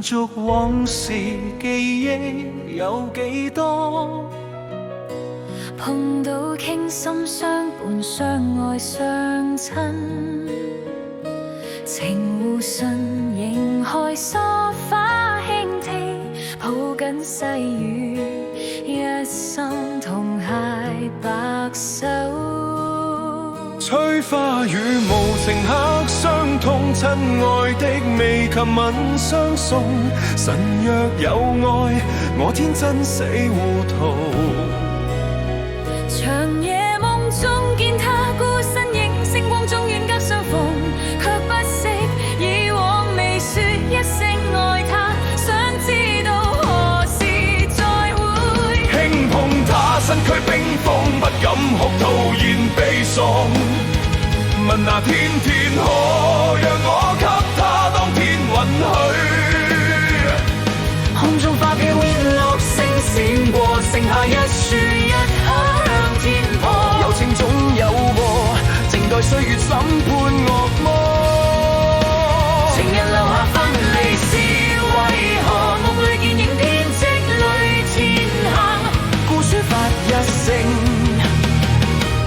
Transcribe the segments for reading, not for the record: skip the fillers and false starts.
續往事記憶有幾多？碰到傾心相伴相愛相親，情互信仍開疏花輕聽，抱緊細雨，一心同偕白首。吹花雨無情刻傷痛，親愛的未及吻相送。神若有愛，我天真死糊塗。長夜夢中見他孤身影，星光中遠隔相逢，卻不惜以往未說一聲愛他，想知道何時再會。輕碰他身軀冰封，不敢哭，徒然悲傷。問那天可讓我給他當天允許？空中花飄煙綠星閃過，剩下一樹一刻向天破。有情總有禍，靜待歲月審判惡魔。情人留下分離是為何？夢裏見影編織裏天行，孤抒發一聲，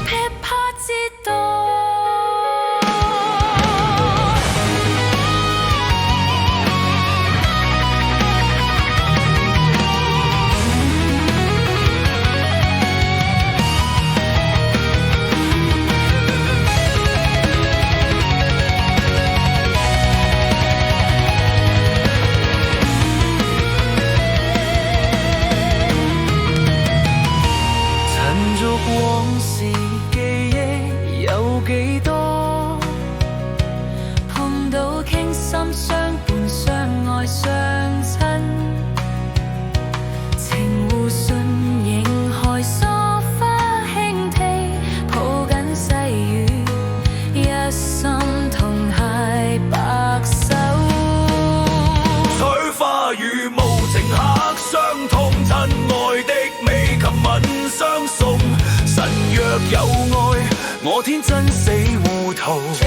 噼啪折墮。往事記憶有幾多？碰到傾心相伴相愛相親，情互信仍害疏花輕聽，抱緊細雨，一心同偕白首。吹花雨無情刻傷痛，親愛的未及吻相送。神若有愛，我天真死糊塗。長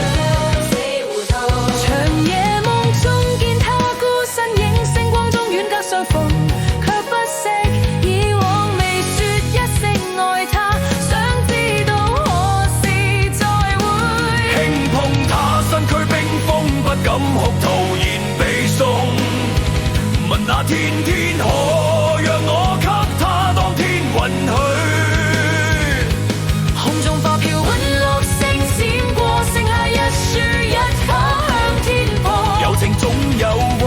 夜夢中見他孤身影，星光中遠隔相逢，卻不惜以往未說一聲愛他，想知道何時再會。輕碰他身軀冰封，不敢哭，徒然悲傷。問那天可讓我給他當天允許？空中花飄雲綠星閃過，剩下一樹一刻向天破。有情總有禍，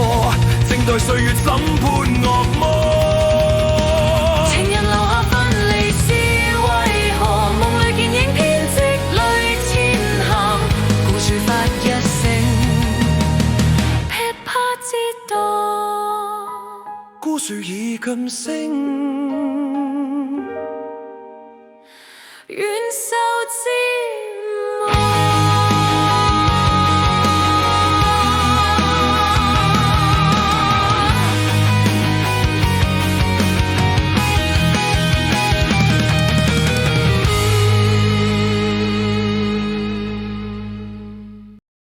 靜待歲月審判惡魔。情人留下分離是為何？夢裏見影編織裏前行，孤抒發一聲，噼啪折墮。孤樹已噤聲，願